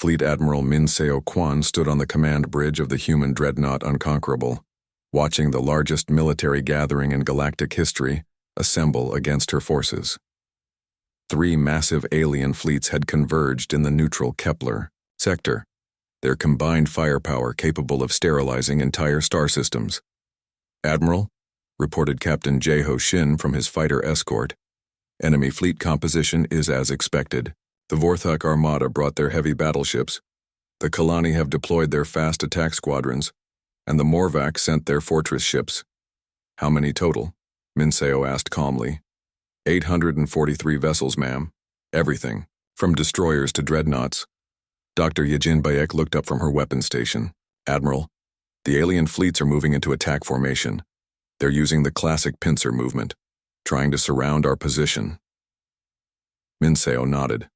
Fleet Admiral Min Seo Kwan stood on the command bridge of the human dreadnought Unconquerable, watching the largest military gathering in galactic history assemble against her forces. 3 massive alien fleets had converged in the neutral Kepler sector, their combined firepower capable of sterilizing entire star systems. "Admiral," reported Captain Jae-ho Shin from his fighter escort, "enemy fleet composition is as expected. The Vorthok Armada brought their heavy battleships, the Kalani have deployed their fast attack squadrons, and the Morvac sent their fortress ships." "How many total?" Min Seo asked calmly. 843 vessels, ma'am. Everything, from destroyers to dreadnoughts." Dr. Yejin Bayek looked up from her weapons station. "Admiral, the alien fleets are moving into attack formation. They're using the classic pincer movement, trying to surround our position." Min Seo nodded.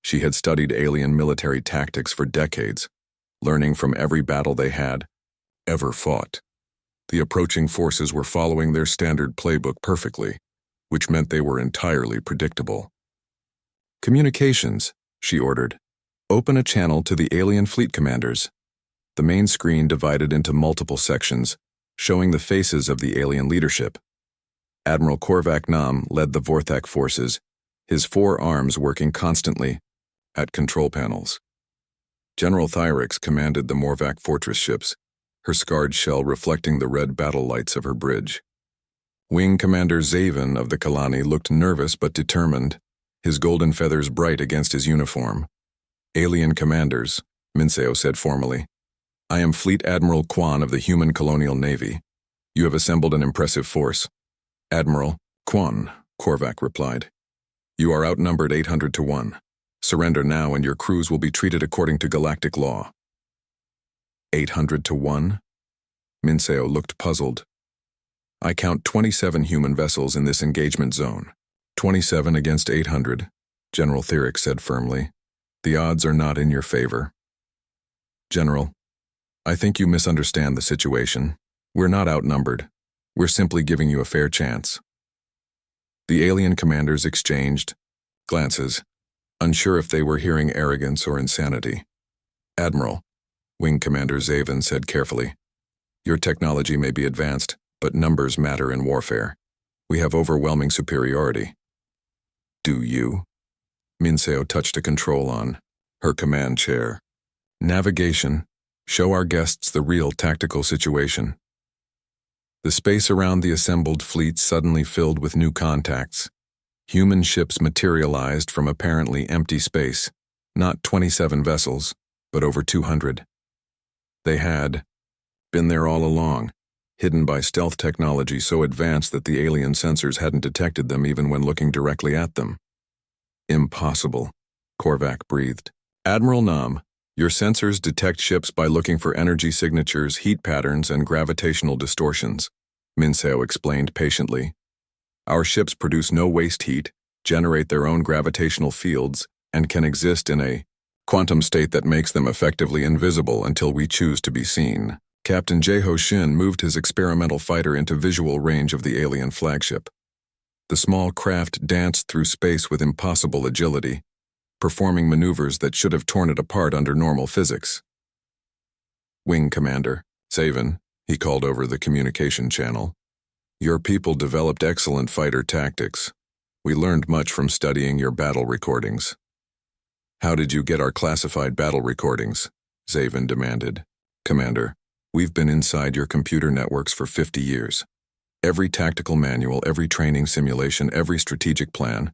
She had studied alien military tactics for decades, learning from every battle they had ever fought. The approaching forces were following their standard playbook perfectly, which meant they were entirely predictable. "Communications," she ordered. "Open a channel to the alien fleet commanders." The main screen divided into multiple sections, showing the faces of the alien leadership. Admiral Korvac Nam led the Vorthak forces, his 4 arms working constantly at control panels. General Thyrix commanded the Morvac fortress ships, her scarred shell reflecting the red battle lights of her bridge. Wing Commander Zaven of the Kalani looked nervous but determined, his golden feathers bright against his uniform. "Alien commanders," Min Seo said formally. "I am Fleet Admiral Kwan of the Human Colonial Navy. You have assembled an impressive force." "Admiral Kwan," Korvac replied. "You are outnumbered 800 to 1. Surrender now and your crews will be treated according to galactic law." 800 to 1? Min Seo looked puzzled. "I count 27 human vessels in this engagement zone. 27 against 800, General Thyrix said firmly. "The odds are not in your favor." "General, I think you misunderstand the situation. We're not outnumbered. We're simply giving you a fair chance." The alien commanders exchanged glances, unsure if they were hearing arrogance or insanity. "Admiral," Wing Commander Zaven said carefully, "your technology may be advanced, but numbers matter in warfare. We have overwhelming superiority." "Do you?" Min Seo touched a control on her command chair. "Navigation. Show our guests the real tactical situation." The space around the assembled fleet suddenly filled with new contacts. Human ships materialized from apparently empty space, not 27 vessels, but over 200. They had been there all along, hidden by stealth technology so advanced that the alien sensors hadn't detected them even when looking directly at them. "Impossible," Korvac breathed. "Admiral Nam, your sensors detect ships by looking for energy signatures, heat patterns, and gravitational distortions," Min Seo explained patiently. "Our ships produce no waste heat, generate their own gravitational fields, and can exist in a quantum state that makes them effectively invisible until we choose to be seen." Captain Jae-ho Shin moved his experimental fighter into visual range of the alien flagship. The small craft danced through space with impossible agility, performing maneuvers that should have torn it apart under normal physics. "Wing Commander Zaven," he called over the communication channel, "your people developed excellent fighter tactics. We learned much from studying your battle recordings." "How did you get our classified battle recordings?" Zaven demanded. "Commander, we've been inside your computer networks for 50 years. Every tactical manual, every training simulation, every strategic plan,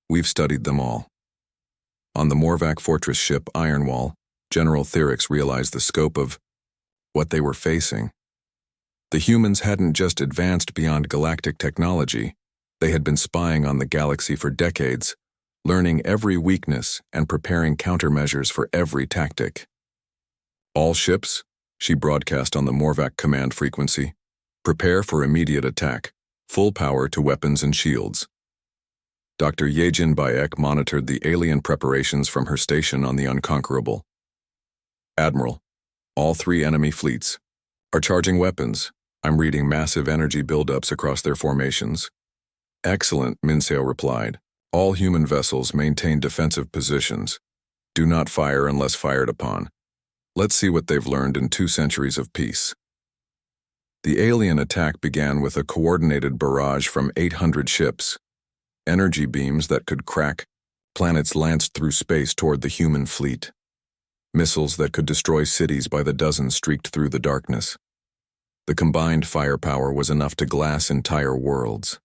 we've studied them all." On the Morvac fortress ship Ironwall, General Thyrix realized the scope of what they were facing. The humans hadn't just advanced beyond galactic technology, they had been spying on the galaxy for decades, learning every weakness and preparing countermeasures for every tactic. "All ships," she broadcast on the Morvac command frequency, "prepare for immediate attack, full power to weapons and shields." Dr. Yejin Bayek monitored the alien preparations from her station on the Unconquerable. "Admiral, all 3 enemy fleets are charging weapons. I'm reading massive energy buildups across their formations." "Excellent," Min Seo replied. "All human vessels maintain defensive positions. Do not fire unless fired upon. Let's see what they've learned in 2 centuries of peace. The alien attack began with a coordinated barrage from 800 ships. Energy beams that could crack planets lanced through space toward the human fleet. Missiles that could destroy cities by the dozen streaked through the darkness. The combined firepower was enough to glass entire worlds.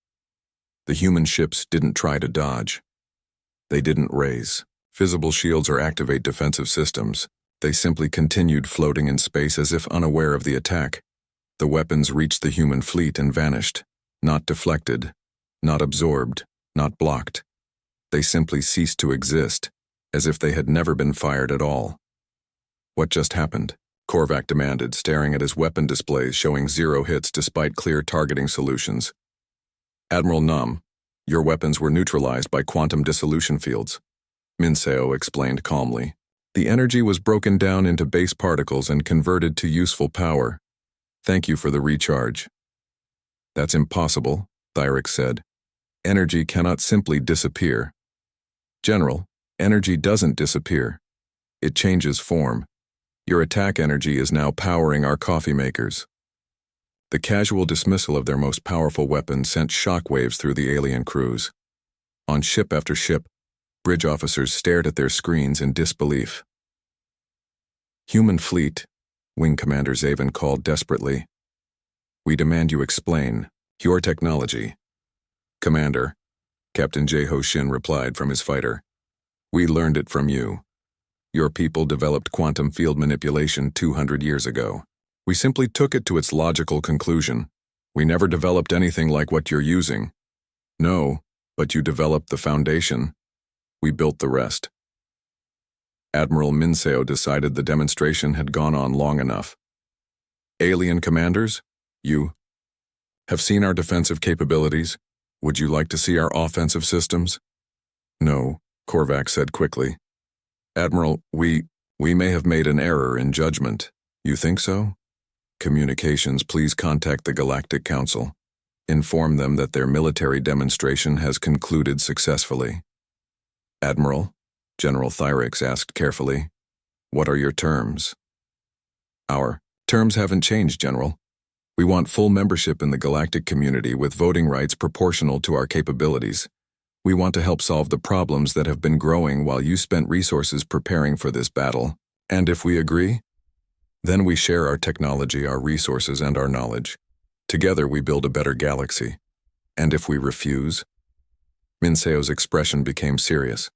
The human ships didn't try to dodge. They didn't raise visible shields or activate defensive systems. They simply continued floating in space as if unaware of the attack. The weapons reached the human fleet and vanished, not deflected, not absorbed, not blocked. They simply ceased to exist, as if they had never been fired at all. What just happened? Korvac demanded, staring at his weapon displays showing 0 hits despite clear targeting solutions. Admiral Num, your weapons were neutralized by quantum dissolution fields. Minseo explained calmly. The energy was broken down into base particles and converted to useful power. Thank you for the recharge. That's impossible, Thyrix said. Energy cannot simply disappear. General, energy doesn't disappear. It changes form. Your attack energy is now powering our coffee makers. The casual dismissal of their most powerful weapon sent shockwaves through the alien crews. On ship after ship, bridge officers stared at their screens in disbelief. Human fleet, Wing Commander Zaven called desperately. We demand you explain your technology. Commander, Captain Ho Shin replied from his fighter. We learned it from you. Your people developed quantum field manipulation 200 years ago. We simply took it to its logical conclusion. We never developed anything like what you're using. No, but you developed the foundation. We built the rest. Admiral Minseo decided the demonstration had gone on long enough. Alien commanders, you have seen our defensive capabilities. Would you like to see our offensive systems? No, Korvac said quickly. Admiral, we may have made an error in judgment. You think so? Communications, please contact the Galactic Council. Inform them that their military demonstration has concluded successfully. Admiral, General Thyrix asked carefully, what are your terms? Our terms haven't changed, General. We want full membership in the galactic community with voting rights proportional to our capabilities. We want to help solve the problems that have been growing while you spent resources preparing for this battle. And if we agree, then we share our technology, our resources, and our knowledge. Together we build a better galaxy. And if we refuse? Minseo's expression became serious.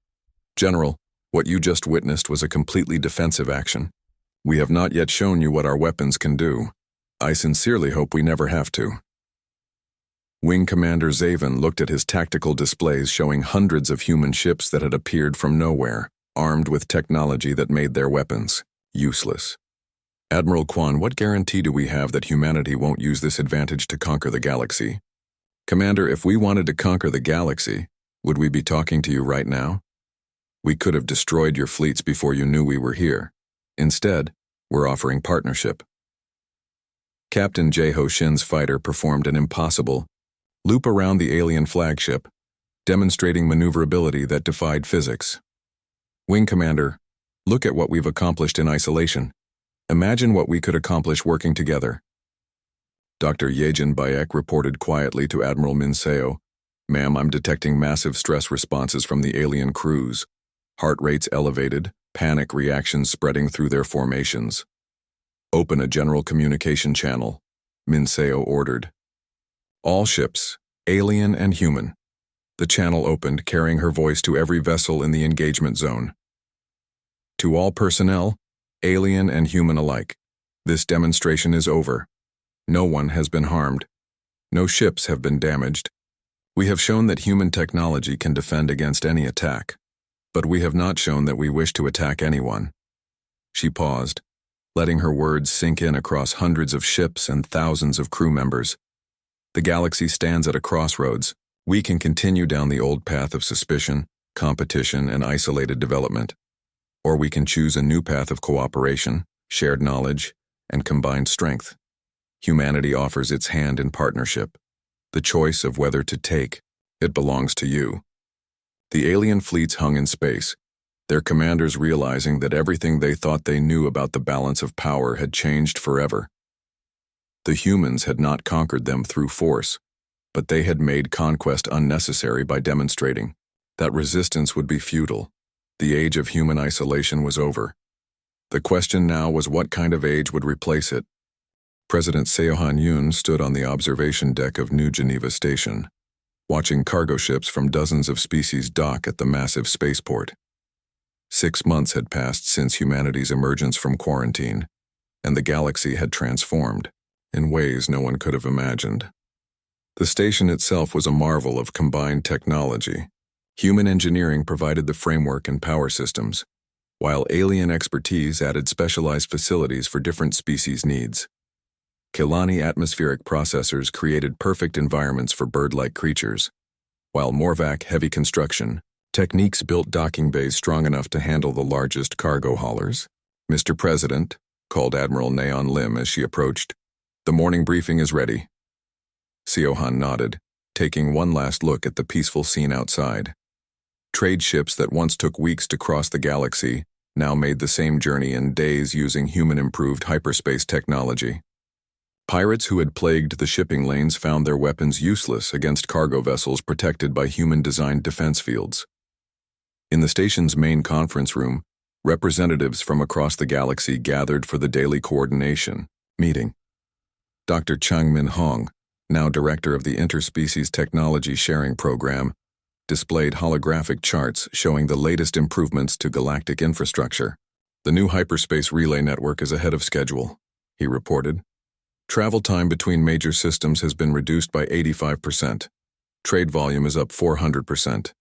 General, what you just witnessed was a completely defensive action. We have not yet shown you what our weapons can do. I sincerely hope we never have to. Wing Commander Zaven looked at his tactical displays showing hundreds of human ships that had appeared from nowhere, armed with technology that made their weapons useless. Admiral Quan, what guarantee do we have that humanity won't use this advantage to conquer the galaxy? Commander, if we wanted to conquer the galaxy, would we be talking to you right now? We could have destroyed your fleets before you knew we were here. Instead, we're offering partnership. Captain Ho Shin's fighter performed an impossible loop around the alien flagship, demonstrating maneuverability that defied physics. Wing Commander, look at what we've accomplished in isolation. Imagine what we could accomplish working together. Dr. Yejin Bayek reported quietly to Admiral Minseo, Ma'am, I'm detecting massive stress responses from the alien crews. Heart rates elevated, panic reactions spreading through their formations. Open a general communication channel, Minseo ordered. All ships, alien and human. The channel opened, carrying her voice to every vessel in the engagement zone. To all personnel, alien and human alike, this demonstration is over. No one has been harmed. No ships have been damaged. We have shown that human technology can defend against any attack, but we have not shown that we wish to attack anyone. She paused, letting her words sink in across hundreds of ships and thousands of crew members. The galaxy stands at a crossroads. We can continue down the old path of suspicion, competition, and isolated development. Or we can choose a new path of cooperation, shared knowledge, and combined strength. Humanity offers its hand in partnership. The choice of whether to take, it belongs to you. The alien fleets hung in space, their commanders realizing that everything they thought they knew about the balance of power had changed forever. The humans had not conquered them through force, but they had made conquest unnecessary by demonstrating that resistance would be futile. The age of human isolation was over. The question now was what kind of age would replace it. President Seohan Yoon stood on the observation deck of New Geneva Station, watching cargo ships from dozens of species dock at the massive spaceport. 6 months had passed since humanity's emergence from quarantine, and the galaxy had transformed in ways no one could have imagined. The station itself was a marvel of combined technology. Human engineering provided the framework and power systems, while alien expertise added specialized facilities for different species' needs. Kilani atmospheric processors created perfect environments for bird-like creatures, while Morvac heavy construction techniques built docking bays strong enough to handle the largest cargo haulers. "Mr. President," called Admiral Neon Lim as she approached, "the morning briefing is ready." Seohan nodded, taking one last look at the peaceful scene outside. Trade ships that once took weeks to cross the galaxy now made the same journey in days using human-improved hyperspace technology. Pirates who had plagued the shipping lanes found their weapons useless against cargo vessels protected by human-designed defense fields. In the station's main conference room, representatives from across the galaxy gathered for the daily coordination meeting. Dr. Chang Min Hong, now director of the Interspecies Technology Sharing Program, displayed holographic charts showing the latest improvements to galactic infrastructure. "The new hyperspace relay network is ahead of schedule," he reported. "Travel time between major systems has been reduced by 85%. Trade volume is up 400%.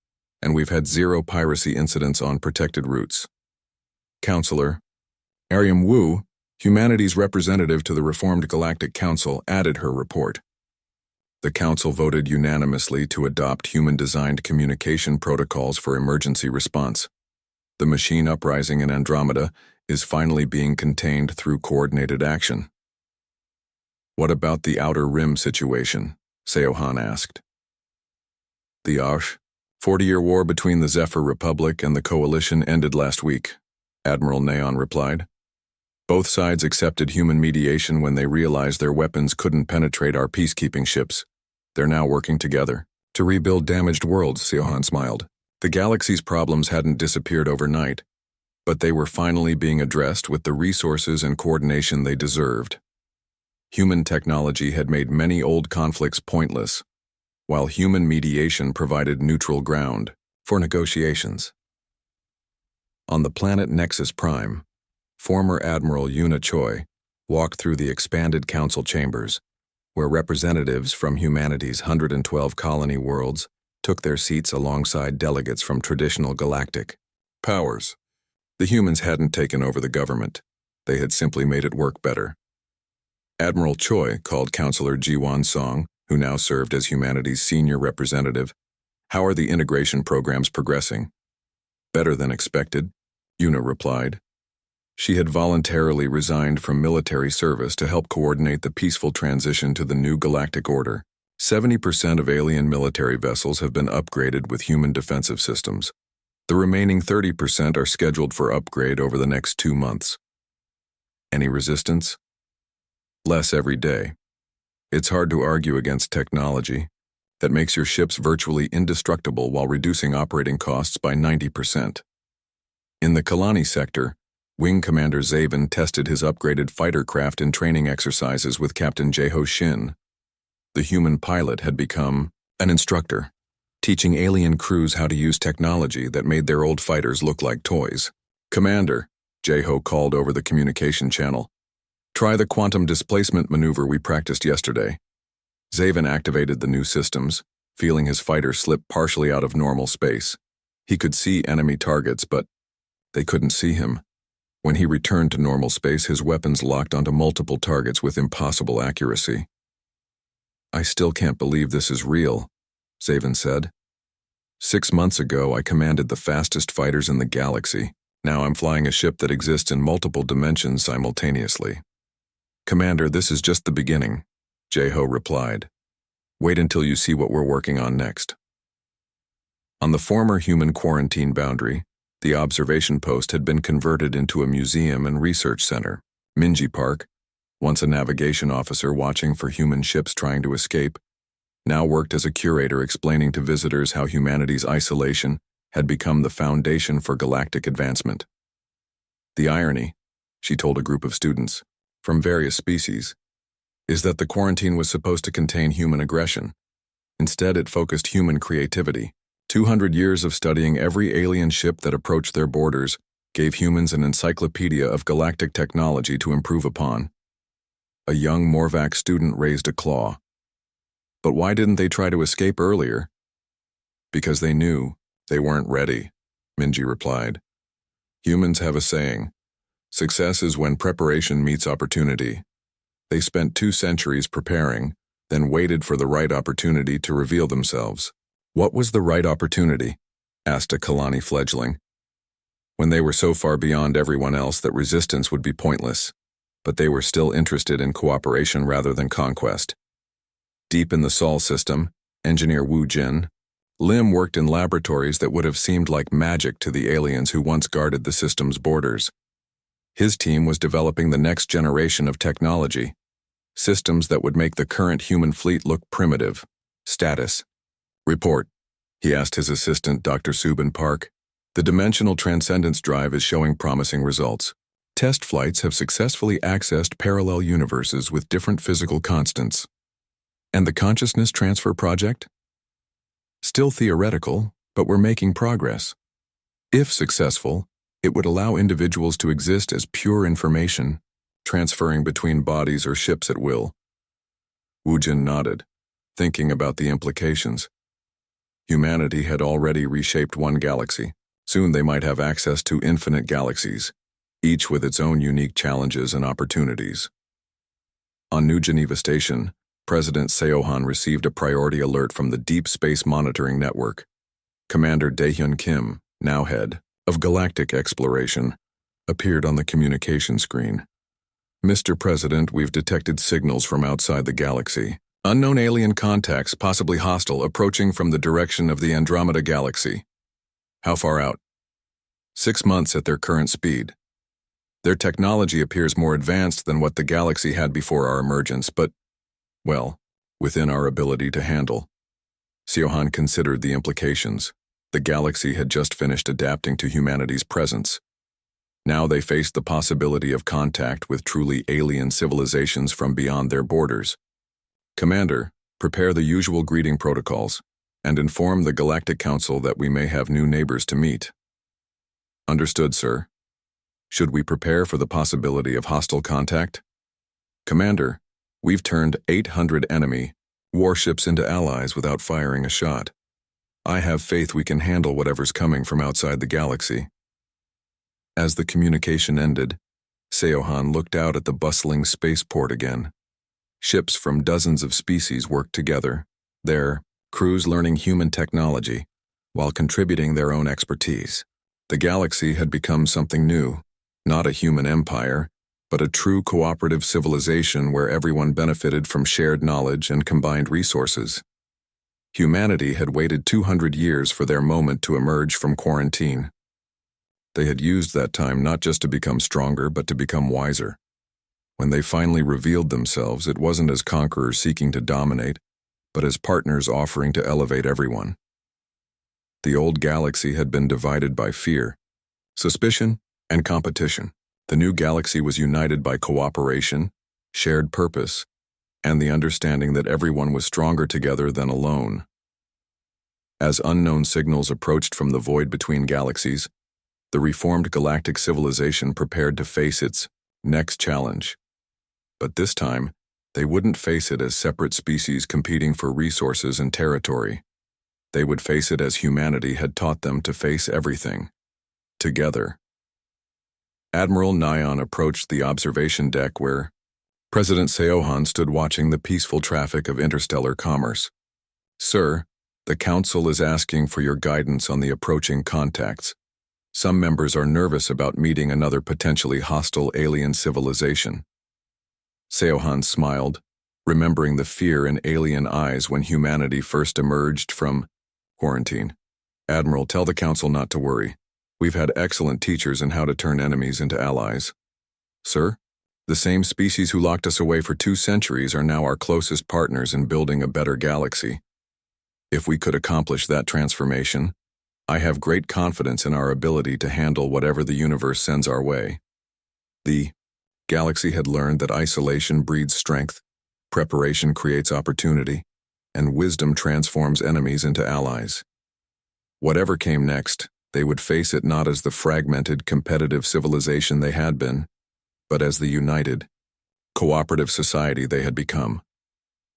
And we've had 0 piracy incidents on protected routes." Counselor Ariam Wu, humanity's representative to the Reformed Galactic Council, added her report. The Council voted unanimously to adopt human-designed communication protocols for emergency response. The machine uprising in Andromeda is finally being contained through coordinated action. "What about the Outer Rim situation?" Seohan asked. "The 40-year war between the Zephyr Republic and the Coalition ended last week," Admiral Neon replied. "Both sides accepted human mediation when they realized their weapons couldn't penetrate our peacekeeping ships. They're now working together to rebuild damaged worlds," Seohan smiled. The galaxy's problems hadn't disappeared overnight, but they were finally being addressed with the resources and coordination they deserved. Human technology had made many old conflicts pointless, while human mediation provided neutral ground for negotiations. On the planet Nexus Prime, former Admiral Yuna Choi walked through the expanded council chambers, where representatives from humanity's 112 colony worlds took their seats alongside delegates from traditional galactic powers. The humans hadn't taken over the government. They had simply made it work better. Admiral Choi called Counselor Jiwon Song, who now served as humanity's senior representative. "How are the integration programs progressing?" "Better than expected," Yuna replied. She had voluntarily resigned from military service to help coordinate the peaceful transition to the new galactic order. 70% of alien military vessels have been upgraded with human defensive systems. The remaining 30% are scheduled for upgrade over the next 2 months. Any resistance? Less every day. It's hard to argue against technology that makes your ships virtually indestructible while reducing operating costs by 90%. In the Kalani sector, Wing Commander Zaven tested his upgraded fighter craft in training exercises with Captain Jaeho Shin. The human pilot had become an instructor, teaching alien crews how to use technology that made their old fighters look like toys. "Commander," Jaeho called over the communication channel, "try the quantum displacement maneuver we practiced yesterday." Zaven activated the new systems, feeling his fighter slip partially out of normal space. He could see enemy targets, but they couldn't see him. When he returned to normal space, his weapons locked onto multiple targets with impossible accuracy. "I still can't believe this is real," Zaven said. 6 months ago, I commanded the fastest fighters in the galaxy. Now I'm flying a ship that exists in multiple dimensions simultaneously. "Commander, this is just the beginning," Jaeho replied. "Wait until you see what we're working on next." On the former human quarantine boundary, The observation post had been converted into a museum and research center. Minji Park, once a navigation officer watching for human ships trying to escape, now worked as a curator explaining to visitors how humanity's isolation had become the foundation for galactic advancement. The irony, she told a group of students, from various species, is that the quarantine was supposed to contain human aggression. Instead, it focused human creativity. 200 years of studying every alien ship that approached their borders gave humans an encyclopedia of galactic technology to improve upon. A young Morvac student raised a claw. But why didn't they try to escape earlier? Because they knew they weren't ready, Minji replied. Humans have a saying, success is when preparation meets opportunity. They spent 2 centuries preparing, then waited for the right opportunity to reveal themselves. What was the right opportunity? Asked a Kalani fledgling. When they were so far beyond everyone else that resistance would be pointless, but they were still interested in cooperation rather than conquest. Deep in the Sol system, engineer Wu Jin, Lim worked in laboratories that would have seemed like magic to the aliens who once guarded the system's borders. His team was developing the next generation of technology, systems that would make the current human fleet look primitive. Status. Report, he asked his assistant, Dr. Subin Park. The dimensional transcendence drive is showing promising results. Test flights have successfully accessed parallel universes with different physical constants. And the consciousness transfer project? Still theoretical, but we're making progress. If successful, it would allow individuals to exist as pure information, transferring between bodies or ships at will. Wu Jin nodded, thinking about the implications. Humanity had already reshaped one galaxy. Soon they might have access to infinite galaxies, each with its own unique challenges and opportunities. On New Geneva Station, President Seohan received a priority alert from the Deep Space Monitoring Network. Commander Daehyun Kim, now head of Galactic Exploration, appeared on the communication screen. Mr. President, we've detected signals from outside the galaxy. Unknown alien contacts, possibly hostile, approaching from the direction of the Andromeda Galaxy. How far out? 6 months at their current speed. Their technology appears more advanced than what the galaxy had before our emergence, but, well, within our ability to handle. Seohan considered the implications. The galaxy had just finished adapting to humanity's presence. Now they faced the possibility of contact with truly alien civilizations from beyond their borders. Commander, prepare the usual greeting protocols, and inform the Galactic Council that we may have new neighbors to meet. Understood, sir. Should we prepare for the possibility of hostile contact? Commander, we've turned 800 enemy warships into allies without firing a shot. I have faith we can handle whatever's coming from outside the galaxy. As the communication ended, Seohan looked out at the bustling spaceport again. Ships from dozens of species worked together, their crews learning human technology, while contributing their own expertise. The galaxy had become something new, not a human empire, but a true cooperative civilization where everyone benefited from shared knowledge and combined resources. Humanity had waited 200 years for their moment to emerge from quarantine. They had used that time not just to become stronger, but to become wiser. When they finally revealed themselves, it wasn't as conquerors seeking to dominate, but as partners offering to elevate everyone. The old galaxy had been divided by fear, suspicion, and competition. The new galaxy was united by cooperation, shared purpose, and the understanding that everyone was stronger together than alone. As unknown signals approached from the void between galaxies, the reformed galactic civilization prepared to face its next challenge. But this time, they wouldn't face it as separate species competing for resources and territory. They would face it as humanity had taught them to face everything. Together. Admiral Nyan approached the observation deck where President Seohan stood watching the peaceful traffic of interstellar commerce. Sir, the Council is asking for your guidance on the approaching contacts. Some members are nervous about meeting another potentially hostile alien civilization. Seohan smiled, remembering the fear in alien eyes when humanity first emerged from quarantine. Admiral, tell the Council not to worry. We've had excellent teachers in how to turn enemies into allies. Sir, the same species who locked us away for 2 centuries are now our closest partners in building a better galaxy. If we could accomplish that transformation, I have great confidence in our ability to handle whatever the universe sends our way. The galaxy had learned that isolation breeds strength, preparation creates opportunity, and wisdom transforms enemies into allies. Whatever came next, they would face it not as the fragmented, competitive civilization they had been, but as the united, cooperative society they had become.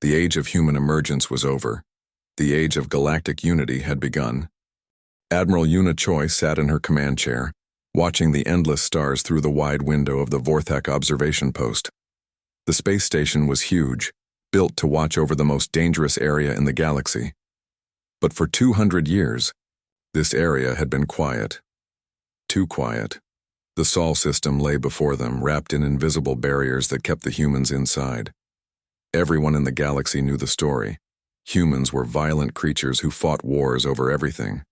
The age of human emergence was over. The age of galactic unity had begun. Admiral Una Choi sat in her command chair, watching the endless stars through the wide window of the Vorthak observation post. The space station was huge, built to watch over the most dangerous area in the galaxy. But for 200 years, this area had been quiet. Too quiet. The Sol system lay before them, wrapped in invisible barriers that kept the humans inside. Everyone in the galaxy knew the story. Humans were violent creatures who fought wars over everything.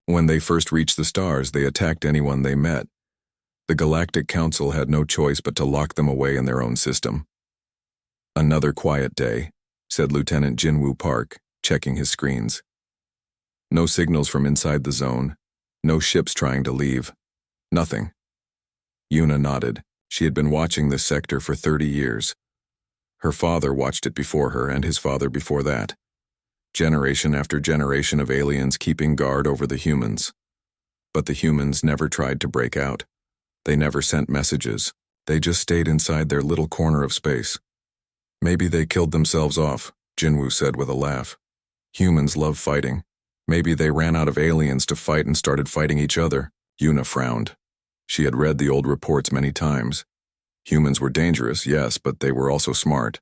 When they first reached the stars, they attacked anyone they met. The Galactic Council had no choice but to lock them away in their own system. "Another quiet day," said Lieutenant Jinwoo Park, checking his screens. No signals from inside the zone, no ships trying to leave. Nothing. Una nodded. She had been watching this sector for 30 years. Her father watched it before her, and his father before that. Generation after generation of aliens keeping guard over the humans. But the humans never tried to break out. They never sent messages. They just stayed inside their little corner of space. "Maybe they killed themselves off," Jinwoo said with a laugh. "Humans love fighting. Maybe they ran out of aliens to fight and started fighting each other." Una frowned. She had read the old reports many times. Humans were dangerous, yes, but they were also smart.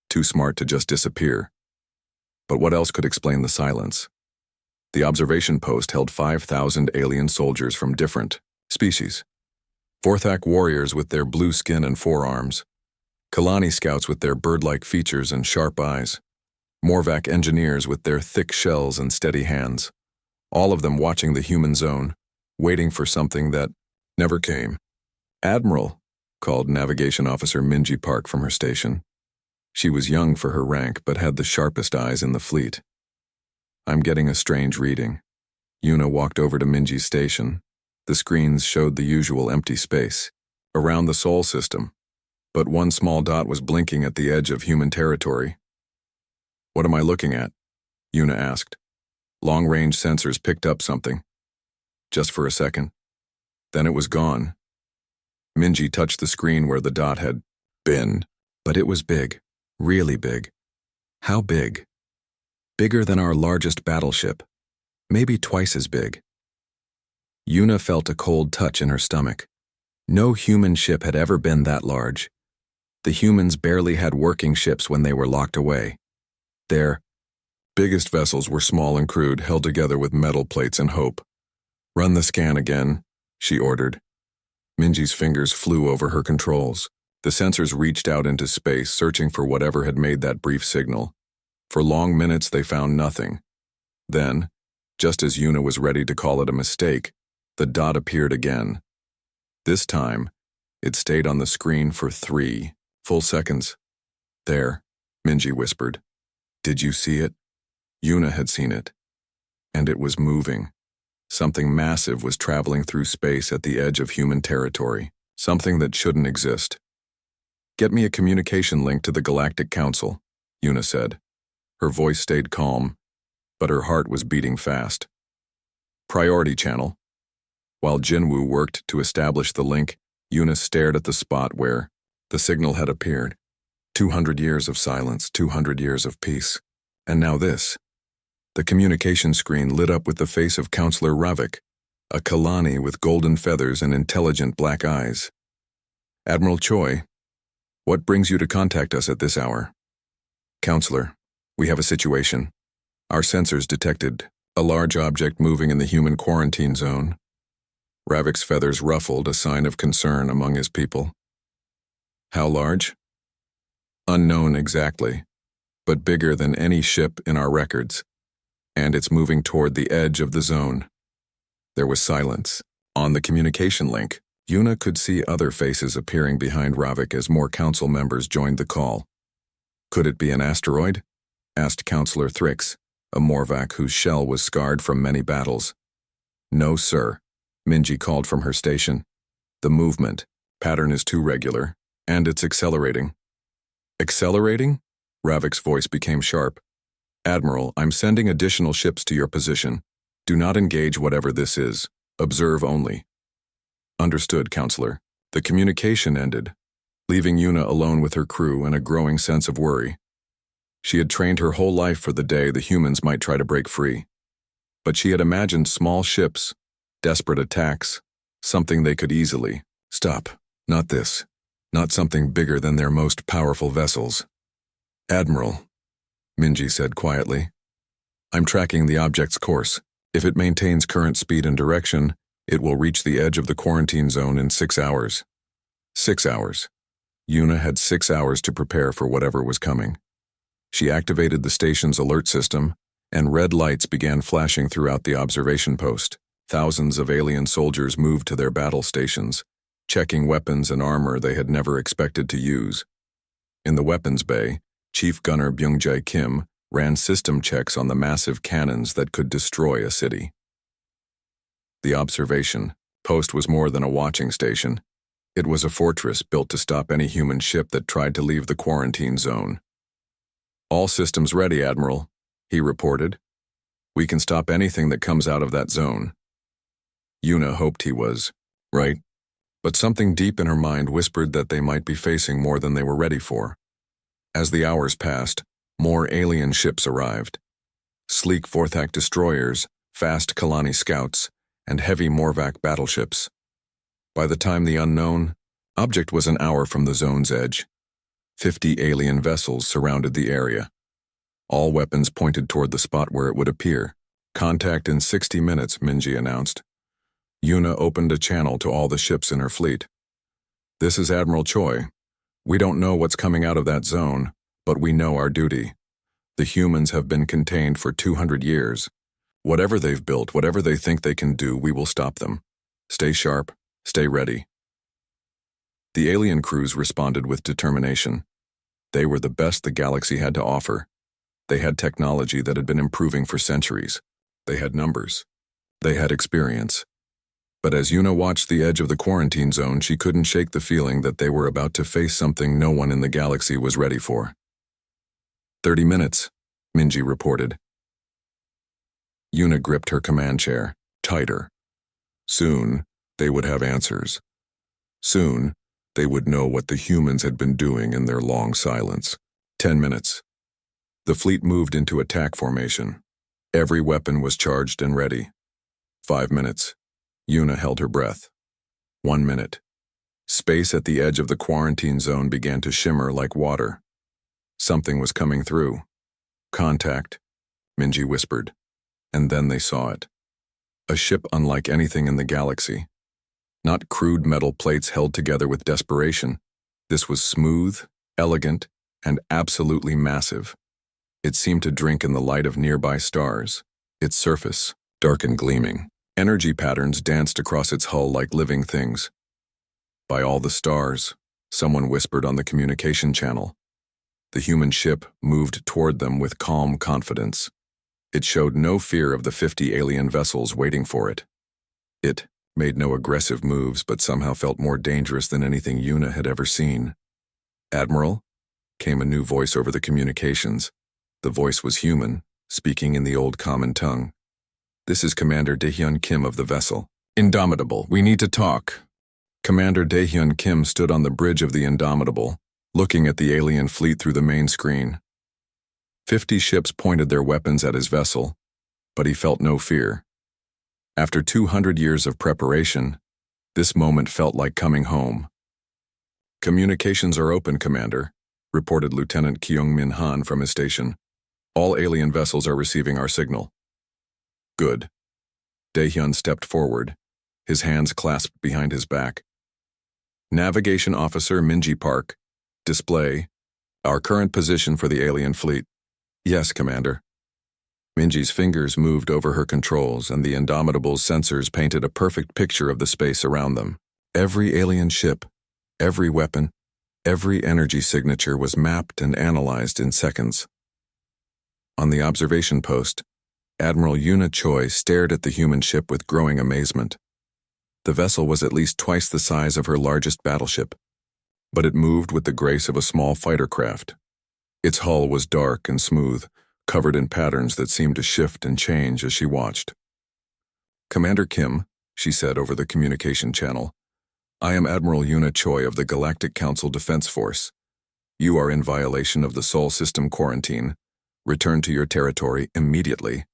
Too smart to just disappear. But what else could explain the silence? The observation post held 5,000 alien soldiers from different species. Vorthak warriors with their blue skin and forearms. Kalani scouts with their bird-like features and sharp eyes. Morvac engineers with their thick shells and steady hands. All of them watching the human zone, waiting for something that never came. "Admiral," called Navigation Officer Minji Park from her station. She was young for her rank, but had the sharpest eyes in the fleet. "I'm getting a strange reading." Una walked over to Minji's station. The screens showed the usual empty space, around the Sol system, but one small dot was blinking at the edge of human territory. "What am I looking at?" Una asked. Long-range sensors picked up something. Just for a second. Then it was gone. Minji touched the screen where the dot had been, but it was big. Really big. How big? Bigger than our largest battleship. Maybe twice as big. Una felt a cold touch in her stomach. No human ship had ever been that large. The humans barely had working ships when they were locked away. Their biggest vessels were small and crude, held together with metal plates and hope. "Run the scan again," she ordered. Minji's fingers flew over her controls. The sensors reached out into space, searching for whatever had made that brief signal. For long minutes they found nothing. Then, just as Una was ready to call it a mistake, the dot appeared again. This time, it stayed on the screen for 3 full seconds. "There," Minji whispered. "Did you see it?" Una had seen it. And it was moving. Something massive was traveling through space at the edge of human territory. Something that shouldn't exist. "Get me a communication link to the Galactic Council," Una said. Her voice stayed calm, but her heart was beating fast. "Priority channel." While Jinwoo worked to establish the link, Una stared at the spot where the signal had appeared. 200 years of silence, 200 years of peace. And now this. The communication screen lit up with the face of Counselor Ravik, a Kalani with golden feathers and intelligent black eyes. "Admiral Choi, what brings you to contact us at this hour?" "Counselor, we have a situation. Our sensors detected a large object moving in the human quarantine zone." Ravik's feathers ruffled, a sign of concern among his people. "How large?" "Unknown exactly, but bigger than any ship in our records, and it's moving toward the edge of the zone." There was silence. On the communication link, Yuna could see other faces appearing behind Ravik as more council members joined the call. Could it be an asteroid? Asked Counselor Thrix, a Morvac whose shell was scarred from many battles. No, sir, Minji called from her station. The movement pattern is too regular, and it's accelerating. Accelerating? Ravik's voice became sharp. Admiral, I'm sending additional ships to your position. Do not engage whatever this is. Observe only. Understood, Counselor. The communication ended, leaving Yuna alone with her crew and a growing sense of worry. She had trained her whole life for the day the humans might try to break free. But she had imagined small ships, desperate attacks, something they could easily stop. Not this. Not something bigger than their most powerful vessels. Admiral, Minji said quietly, I'm tracking the object's course. If it maintains current speed and direction, it will reach the edge of the quarantine zone in 6 hours. 6 hours. Yuna had 6 hours to prepare for whatever was coming. She activated the station's alert system, and red lights began flashing throughout the observation post. Thousands of alien soldiers moved to their battle stations, checking weapons and armor they had never expected to use. In the weapons bay, Chief Gunner Byung-jae Kim ran system checks on the massive cannons that could destroy a city. The observation post was more than a watching station. It was a fortress built to stop any human ship that tried to leave the quarantine zone. All systems ready, Admiral, he reported. We can stop anything that comes out of that zone. Yuna hoped he was right, but something deep in her mind whispered that they might be facing more than they were ready for. As the hours passed, more alien ships arrived. Sleek Forthak destroyers, fast Kalani scouts, and heavy Morvac battleships. By the time the unknown object was an hour from the zone's edge, 50 alien vessels surrounded the area. All weapons pointed toward the spot where it would appear. Contact in 60 minutes, Minji announced. Yuna opened a channel to all the ships in her fleet. This is Admiral Choi. We don't know what's coming out of that zone, but we know our duty. The humans have been contained for 200 years. Whatever they've built, whatever they think they can do, we will stop them. Stay sharp, stay ready. The alien crews responded with determination. They were the best the galaxy had to offer. They had technology that had been improving for centuries. They had numbers. They had experience. But as Yuna watched the edge of the quarantine zone, she couldn't shake the feeling that they were about to face something no one in the galaxy was ready for. 30 minutes, Minji reported. Yuna gripped her command chair, tighter. Soon, they would have answers. Soon, they would know what the humans had been doing in their long silence. 10 minutes. The fleet moved into attack formation. Every weapon was charged and ready. 5 minutes. Yuna held her breath. 1 minute. Space at the edge of the quarantine zone began to shimmer like water. Something was coming through. Contact, Minji whispered. And then they saw it. A ship unlike anything in the galaxy. Not crude metal plates held together with desperation. This was smooth, elegant, and absolutely massive. It seemed to drink in the light of nearby stars. Its surface, dark and gleaming. Energy patterns danced across its hull like living things. By all the stars, someone whispered on the communication channel. The human ship moved toward them with calm confidence. It showed no fear of the 50 alien vessels waiting for it. It made no aggressive moves, but somehow felt more dangerous than anything Yuna had ever seen. Admiral? Came a new voice over the communications. The voice was human, speaking in the old common tongue. This is Commander Daehyun Kim of the vessel. Indomitable, we need to talk. Commander Daehyun Kim stood on the bridge of the Indomitable, looking at the alien fleet through the main screen. 50 ships pointed their weapons at his vessel, but he felt no fear. After 200 years of preparation, this moment felt like coming home. Communications are open, Commander, reported Lieutenant Kyung-min Han from his station. All alien vessels are receiving our signal. Good. Daehyun stepped forward, his hands clasped behind his back. Navigation Officer Minji Park, display our current position for the alien fleet. Yes, Commander. Minji's fingers moved over her controls, and the Indomitable's sensors painted a perfect picture of the space around them. Every alien ship, every weapon, every energy signature was mapped and analyzed in seconds. On the observation post, Admiral Yuna Choi stared at the human ship with growing amazement. The vessel was at least twice the size of her largest battleship, but it moved with the grace of a small fighter craft. Its hull was dark and smooth, covered in patterns that seemed to shift and change as she watched. "Commander Kim," she said over the communication channel, "I am Admiral Yuna Choi of the Galactic Council Defense Force. You are in violation of the Sol System quarantine. Return to your territory immediately."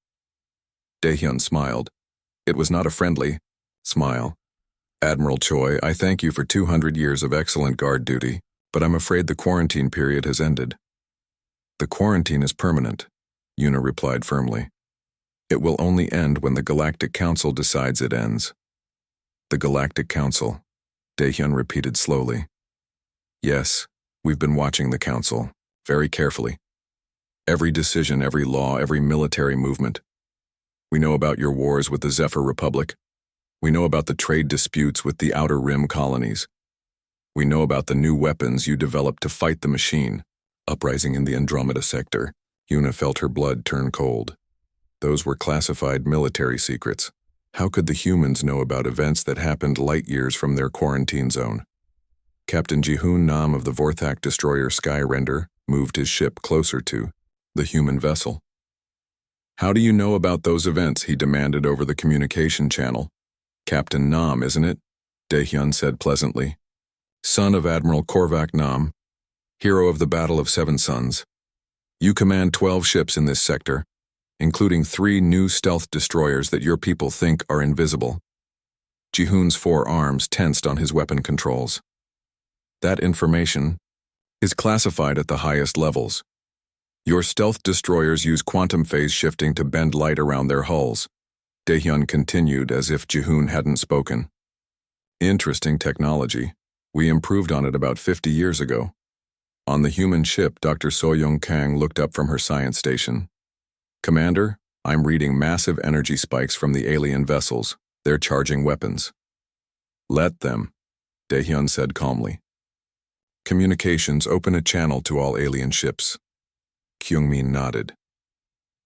Daehyun smiled. It was not a friendly smile. "Admiral Choi, I thank you for 200 years of excellent guard duty, but I'm afraid the quarantine period has ended." "The quarantine is permanent," Yuna replied firmly. "It will only end when the Galactic Council decides it ends." "The Galactic Council," Daehyun repeated slowly. "Yes, we've been watching the Council, very carefully. Every decision, every law, every military movement. We know about your wars with the Zephyr Republic. We know about the trade disputes with the Outer Rim colonies. We know about the new weapons you developed to fight the machine." Uprising in the Andromeda sector, Yuna felt her blood turn cold. Those were classified military secrets. How could the humans know about events that happened light years from their quarantine zone? Captain Jihoon Nam of the Vorthak destroyer Skyrender moved his ship closer to the human vessel. "How do you know about those events?" he demanded over the communication channel. "Captain Nam, isn't it?" Daehyun said pleasantly. "Son of Admiral Korvac Nam, hero of the Battle of Seven Suns. You command 12 ships in this sector, including 3 new stealth destroyers that your people think are invisible." Jihoon's 4 arms tensed on his weapon controls. "That information is classified at the highest levels. Your stealth destroyers use quantum phase shifting to bend light around their hulls." Daehyun continued as if Jihoon hadn't spoken. "Interesting technology. We improved on it about 50 years ago." On the human ship, Dr. So-Young Kang looked up from her science station. "Commander, I'm reading massive energy spikes from the alien vessels. They're charging weapons." "Let them," Daehyun said calmly. "Communications, open a channel to all alien ships." Kyungmin nodded.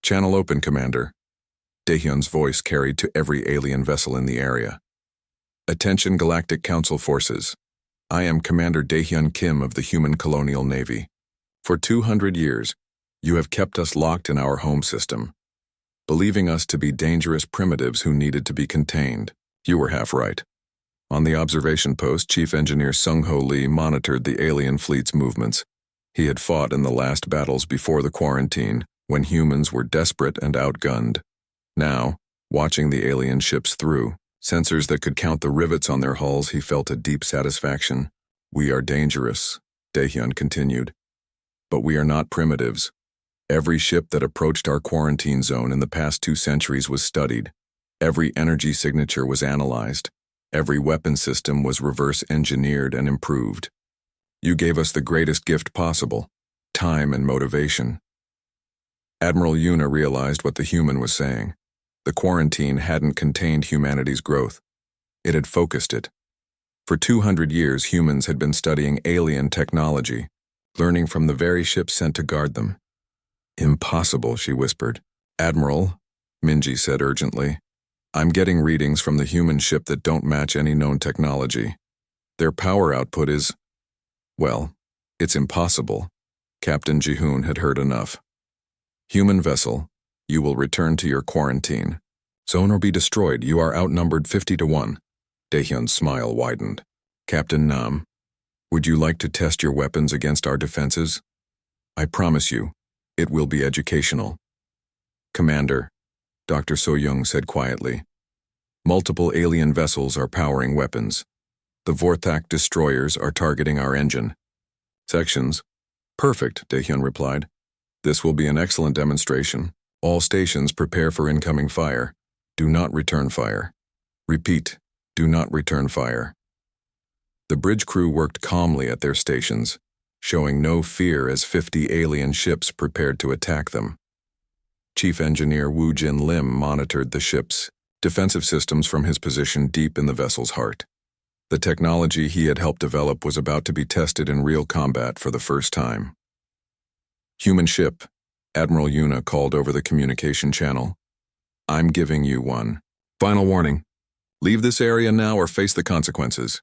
"Channel open, Commander." Daehyun's voice carried to every alien vessel in the area. "Attention Galactic Council forces. I am Commander Daehyun Kim of the Human Colonial Navy. For 200 years, you have kept us locked in our home system, believing us to be dangerous primitives who needed to be contained. You were half right." On the observation post, Chief Engineer Sung-Ho Lee monitored the alien fleet's movements. He had fought in the last battles before the quarantine, when humans were desperate and outgunned. Now, watching the alien ships through sensors that could count the rivets on their hulls, he felt a deep satisfaction. "We are dangerous," Daehyun continued. "But we are not primitives. Every ship that approached our quarantine zone in the past 2 centuries was studied. Every energy signature was analyzed. Every weapon system was reverse engineered and improved. You gave us the greatest gift possible, time and motivation." Admiral Yuna realized what the human was saying. The quarantine hadn't contained humanity's growth. It had focused it. For 200 years, humans had been studying alien technology, learning from the very ships sent to guard them. "Impossible," she whispered. "Admiral," Minji said urgently, "I'm getting readings from the human ship that don't match any known technology. Their power output is, well, it's impossible." Captain Jihoon had heard enough. "Human vessel, you will return to your quarantine. Zone or be destroyed. You are outnumbered 50 to 1. Daehyun's smile widened. "Captain Nam, would you like to test your weapons against our defenses? I promise you, it will be educational." "Commander," Dr. So-Young said quietly, "multiple alien vessels are powering weapons. The Vorthak destroyers are targeting our engine sections." "Perfect," Daehyun replied. "This will be an excellent demonstration. All stations prepare for incoming fire. Do not return fire. Repeat, do not return fire." The bridge crew worked calmly at their stations, showing no fear as 50 alien ships prepared to attack them. Chief Engineer Wu Jin Lim monitored the ship's defensive systems from his position deep in the vessel's heart. The technology he had helped develop was about to be tested in real combat for the first time. Human ship, Admiral Yuna called over the communication channel. I'm giving you one final warning. Leave this area now or face the consequences.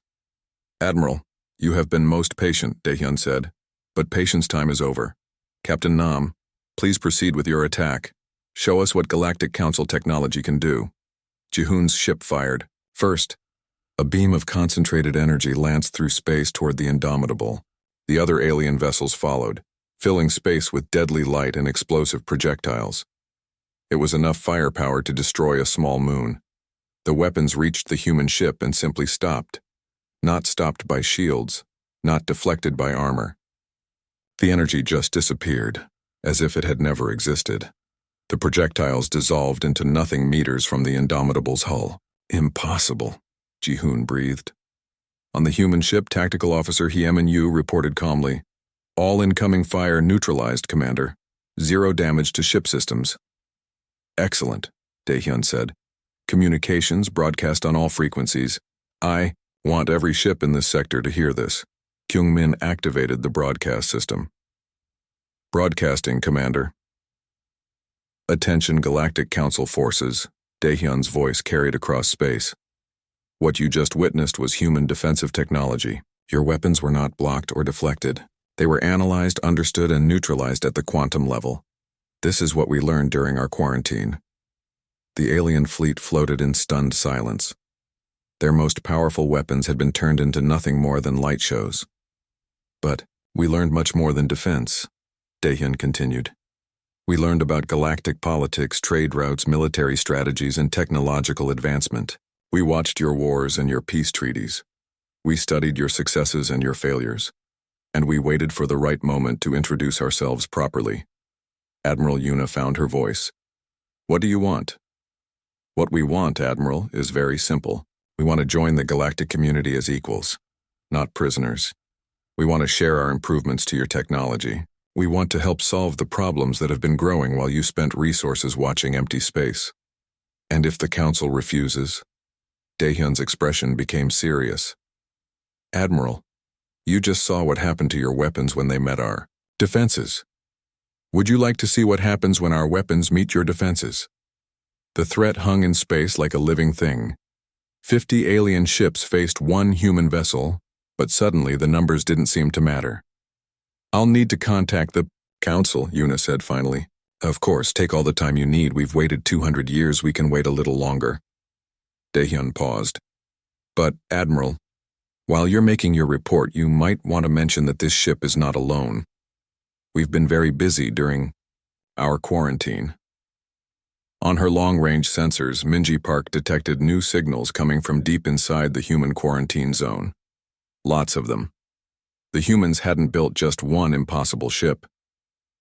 Admiral, you have been most patient, Daehyun said, but patience time is over. Captain Nam, please proceed with your attack. Show us what Galactic Council technology can do. Jihoon's ship fired. First, a beam of concentrated energy lanced through space toward the Indomitable. The other alien vessels followed, filling space with deadly light and explosive projectiles. It was enough firepower to destroy a small moon. The weapons reached the human ship and simply stopped. Not stopped by shields, not deflected by armor. The energy just disappeared, as if it had never existed. The projectiles dissolved into nothing meters from the Indomitable's hull. Impossible, Jihoon breathed. On the human ship, Tactical Officer Hyemin Yu reported calmly. All incoming fire neutralized, Commander. 0 damage to ship systems. Excellent, Daehyun said. Communications broadcast on all frequencies. I want every ship in this sector to hear this. Kyungmin activated the broadcast system. Broadcasting, Commander. Attention Galactic Council forces, Daehyun's voice carried across space. What you just witnessed was human defensive technology. Your weapons were not blocked or deflected. They were analyzed, understood, and neutralized at the quantum level. This is what we learned during our quarantine. The alien fleet floated in stunned silence. Their most powerful weapons had been turned into nothing more than light shows. But we learned much more than defense, Daehyun continued. We learned about galactic politics, trade routes, military strategies, and technological advancement. We watched your wars and your peace treaties. We studied your successes and your failures. And we waited for the right moment to introduce ourselves properly. Admiral Yuna found her voice. What do you want? What we want, Admiral, is very simple. We want to join the galactic community as equals, not prisoners. We want to share our improvements to your technology. We want to help solve the problems that have been growing while you spent resources watching empty space. And if the Council refuses? Daehyun's expression became serious. Admiral, you just saw what happened to your weapons when they met our defenses. Would you like to see what happens when our weapons meet your defenses? The threat hung in space like a living thing. 50 alien ships faced one human vessel, but suddenly the numbers didn't seem to matter. I'll need to contact the Council, Yuna said finally. Of course, take all the time you need. We've waited 200 years, we can wait a little longer. Daehyun paused. But, Admiral, while you're making your report, you might want to mention that this ship is not alone. We've been very busy during our quarantine. On her long-range sensors, Minji Park detected new signals coming from deep inside the human quarantine zone. Lots of them. The humans hadn't built just one impossible ship.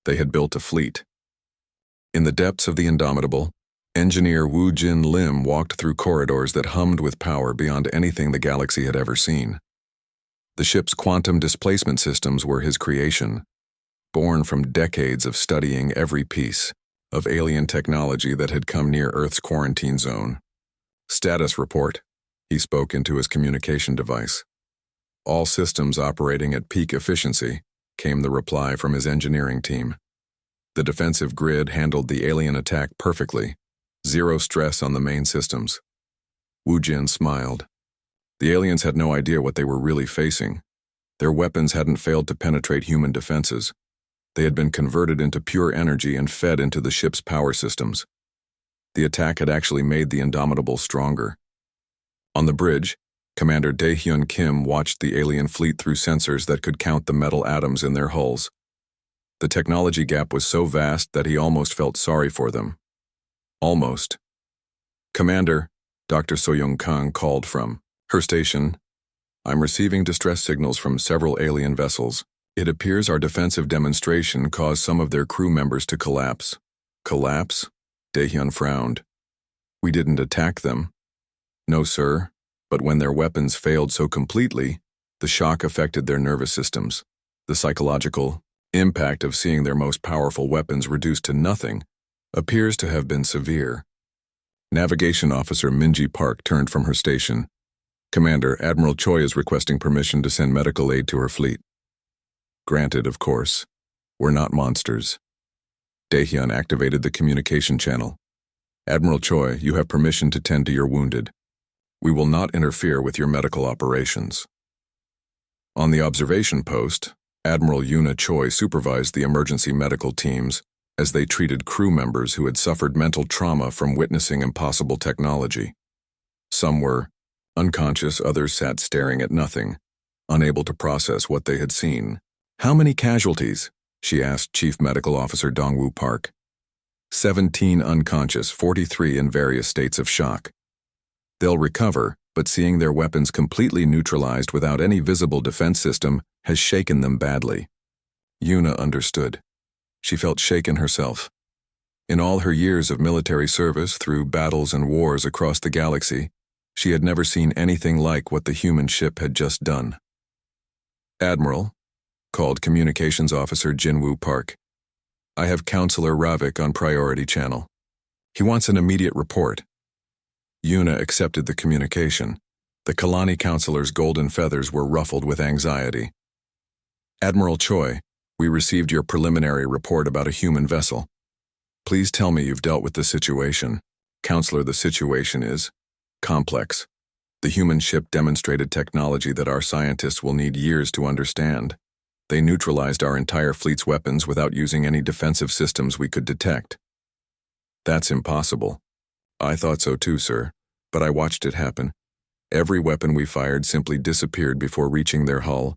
They had built a fleet. In the depths of the Indomitable, Engineer Wu Jin Lim walked through corridors that hummed with power beyond anything the galaxy had ever seen. The ship's quantum displacement systems were his creation, born from decades of studying every piece of alien technology that had come near Earth's quarantine zone. Status report, he spoke into his communication device. All systems operating at peak efficiency, came the reply from his engineering team. The defensive grid handled the alien attack perfectly. 0 stress on the main systems. Wu Jin smiled. The aliens had no idea what they were really facing. Their weapons hadn't failed to penetrate human defenses. They had been converted into pure energy and fed into the ship's power systems. The attack had actually made the Indomitable stronger. On the bridge, Commander Daehyun Kim watched the alien fleet through sensors that could count the metal atoms in their hulls. The technology gap was so vast that he almost felt sorry for them. Almost. Commander, Dr. Soyoung Kang called from her station. I'm receiving distress signals from several alien vessels. It appears our defensive demonstration caused some of their crew members to collapse. Collapse? Daehyun frowned. We didn't attack them. No, sir. But when their weapons failed so completely, the shock affected their nervous systems. The psychological impact of seeing their most powerful weapons reduced to nothing appears to have been severe. Navigation Officer Minji Park turned from her station. Commander, Admiral Choi is requesting permission to send medical aid to her fleet. Granted, of course. We're not monsters. Daehyun activated the communication channel. Admiral Choi, you have permission to tend to your wounded. We will not interfere with your medical operations. On the observation post, Admiral Yuna Choi supervised the emergency medical teams as they treated crew members who had suffered mental trauma from witnessing impossible technology. Some were unconscious, others sat staring at nothing, unable to process what they had seen. How many casualties? She asked Chief Medical Officer Dongwoo Park. 17 unconscious, 43 in various states of shock. They'll recover, but seeing their weapons completely neutralized without any visible defense system has shaken them badly. Yuna understood. She felt shaken herself. In all her years of military service through battles and wars across the galaxy, she had never seen anything like what the human ship had just done. Admiral, called Communications Officer Jinwoo Park. I have Counselor Ravik on priority channel. He wants an immediate report. Yuna accepted the communication. The Kalani counselor's golden feathers were ruffled with anxiety. Admiral Choi, we received your preliminary report about a human vessel. Please tell me you've dealt with the situation. Counselor, the situation is complex. The human ship demonstrated technology that our scientists will need years to understand. They neutralized our entire fleet's weapons without using any defensive systems we could detect. That's impossible. I thought so too, sir, but I watched it happen. Every weapon we fired simply disappeared before reaching their hull.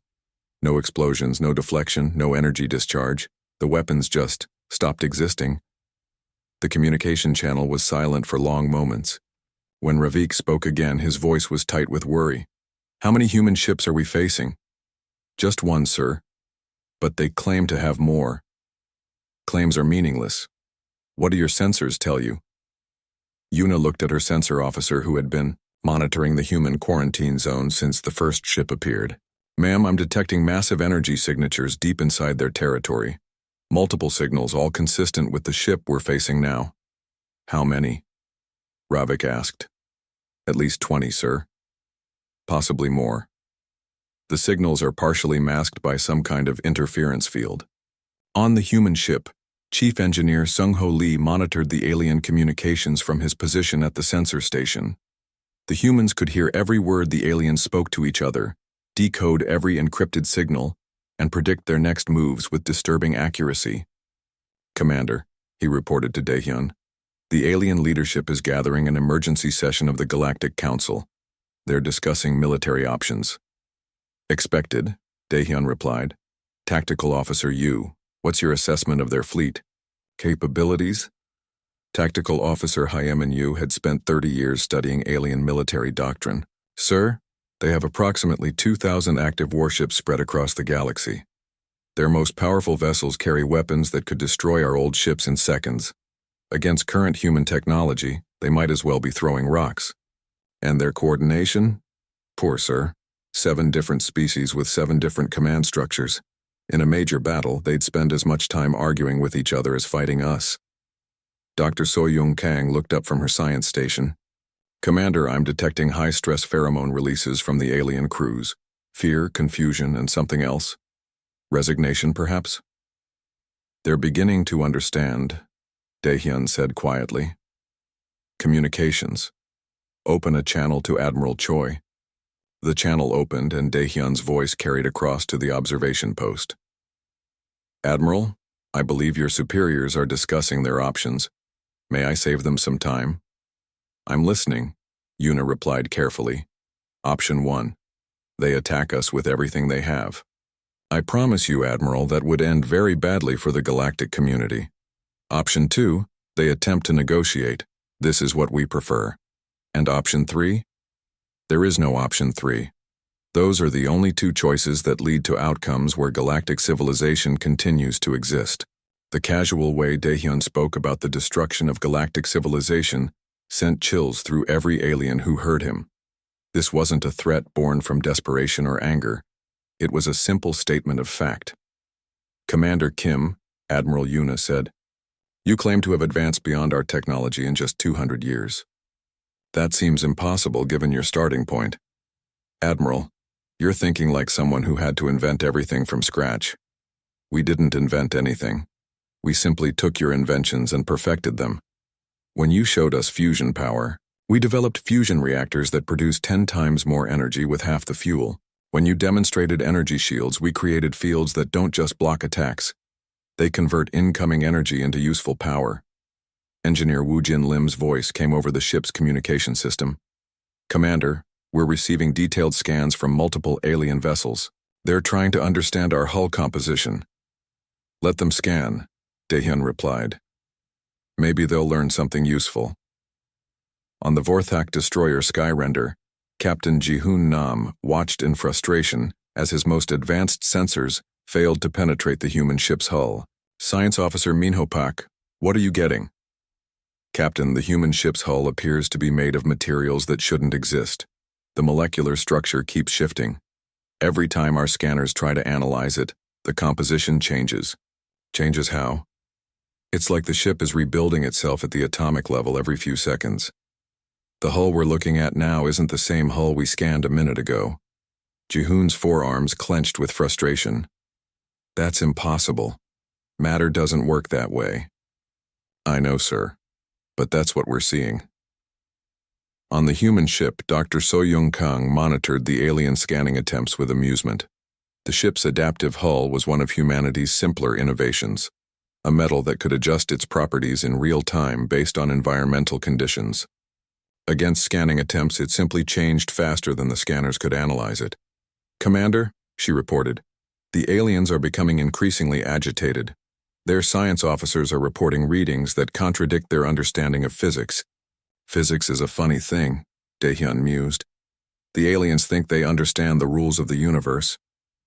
No explosions, no deflection, no energy discharge. The weapons just stopped existing. The communication channel was silent for long moments. When Ravik spoke again, his voice was tight with worry. How many human ships are we facing? Just one, sir. But they claim to have more. Claims are meaningless. What do your sensors tell you? Yuna looked at her sensor officer who had been monitoring the human quarantine zone since the first ship appeared. Ma'am, I'm detecting massive energy signatures deep inside their territory. Multiple signals, all consistent with the ship we're facing now. How many? Ravik asked. At least 20, sir. Possibly more. The signals are partially masked by some kind of interference field. On the human ship, Chief Engineer Sung-Ho Lee monitored the alien communications from his position at the sensor station. The humans could hear every word the aliens spoke to each other, decode every encrypted signal, and predict their next moves with disturbing accuracy. Commander, he reported to Daehyun, the alien leadership is gathering an emergency session of the Galactic Council. They're discussing military options. Expected, Daehyun replied. Tactical Officer Yu, what's your assessment of their fleet? Capabilities? Tactical Officer Hyemin Yu had spent 30 years studying alien military doctrine. Sir, they have approximately 2,000 active warships spread across the galaxy. Their most powerful vessels carry weapons that could destroy our old ships in seconds. Against current human technology, they might as well be throwing rocks. And their coordination? Poor, sir. 7 different species with 7 different command structures. In a major battle, they'd spend as much time arguing with each other as fighting us. Dr. So-Young Kang looked up from her science station. Commander, I'm detecting high-stress pheromone releases from the alien crews. Fear, confusion, and something else. Resignation, perhaps? They're beginning to understand, Daehyun said quietly. Communications. Open a channel to Admiral Choi. The channel opened and Daehyun's voice carried across to the observation post. Admiral, I believe your superiors are discussing their options. May I save them some time? I'm listening, Yuna replied carefully. Option 1. They attack us with everything they have. I promise you, Admiral, that would end very badly for the galactic community. Option 2. They attempt to negotiate. This is what we prefer. And option 3? There is no option 3. Those are the only 2 choices that lead to outcomes where galactic civilization continues to exist. The casual way Daehyun spoke about the destruction of galactic civilization sent chills through every alien who heard him. This wasn't a threat born from desperation or anger. It was a simple statement of fact. Commander Kim, Admiral Yuna said, You claim to have advanced beyond our technology in just 200 years. That seems impossible given your starting point. Admiral, you're thinking like someone who had to invent everything from scratch. We didn't invent anything. We simply took your inventions and perfected them. When you showed us fusion power, we developed fusion reactors that produce 10 times more energy with half the fuel. When you demonstrated energy shields, we created fields that don't just block attacks. They convert incoming energy into useful power. Engineer Wu Jin Lim's voice came over the ship's communication system. Commander, we're receiving detailed scans from multiple alien vessels. They're trying to understand our hull composition. Let them scan, Daehyun replied. Maybe they'll learn something useful. On the Vorthak destroyer Skyrender, Captain Ji-hoon Nam watched in frustration as his most advanced sensors failed to penetrate the human ship's hull. Science Officer Minho Pak, what are you getting? Captain, the human ship's hull appears to be made of materials that shouldn't exist. The molecular structure keeps shifting. Every time our scanners try to analyze it, the composition changes. Changes how? It's like the ship is rebuilding itself at the atomic level every few seconds. The hull we're looking at now isn't the same hull we scanned a minute ago. Ji-hoon's forearms clenched with frustration. That's impossible. Matter doesn't work that way. I know, sir. But that's what we're seeing. On the human ship, Dr. So-young Kang monitored the alien scanning attempts with amusement. The ship's adaptive hull was one of humanity's simpler innovations, a metal that could adjust its properties in real time based on environmental conditions. Against scanning attempts, it simply changed faster than the scanners could analyze it. Commander, she reported, the aliens are becoming increasingly agitated. Their science officers are reporting readings that contradict their understanding of physics. Physics is a funny thing, Daehyun mused. The aliens think they understand the rules of the universe,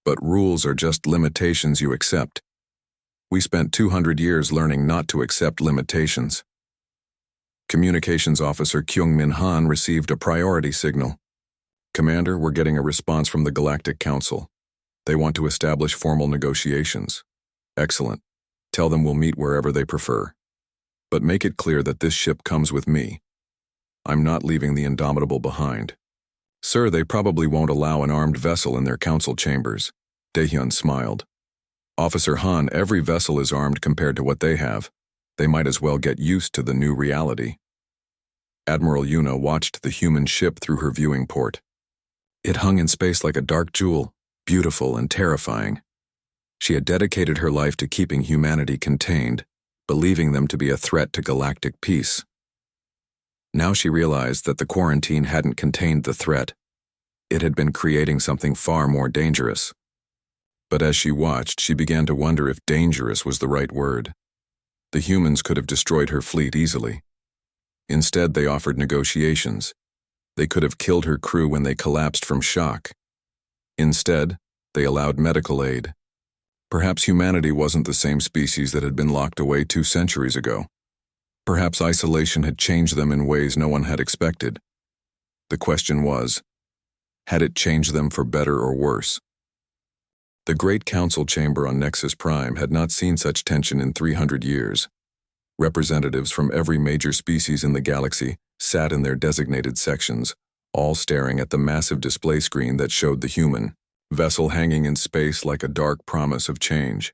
but rules are just limitations you accept. We spent 200 years learning not to accept limitations. Communications Officer Kyung-min Han received a priority signal. Commander, we're getting a response from the Galactic Council. They want to establish formal negotiations. Excellent. Tell them we'll meet wherever they prefer. But make it clear that this ship comes with me. I'm not leaving the Indomitable behind. Sir, they probably won't allow an armed vessel in their council chambers. Daehyun smiled. Officer Han, every vessel is armed compared to what they have. They might as well get used to the new reality. Admiral Yuna watched the human ship through her viewing port. It hung in space like a dark jewel, beautiful and terrifying. She had dedicated her life to keeping humanity contained, believing them to be a threat to galactic peace. Now she realized that the quarantine hadn't contained the threat. It had been creating something far more dangerous. But as she watched, she began to wonder if dangerous was the right word. The humans could have destroyed her fleet easily. Instead, they offered negotiations. They could have killed her crew when they collapsed from shock. Instead, they allowed medical aid. Perhaps humanity wasn't the same species that had been locked away 2 centuries ago. Perhaps isolation had changed them in ways no one had expected. The question was, had it changed them for better or worse? The Great Council Chamber on Nexus Prime had not seen such tension in 300 years. Representatives from every major species in the galaxy sat in their designated sections, all staring at the massive display screen that showed the human vessel hanging in space like a dark promise of change.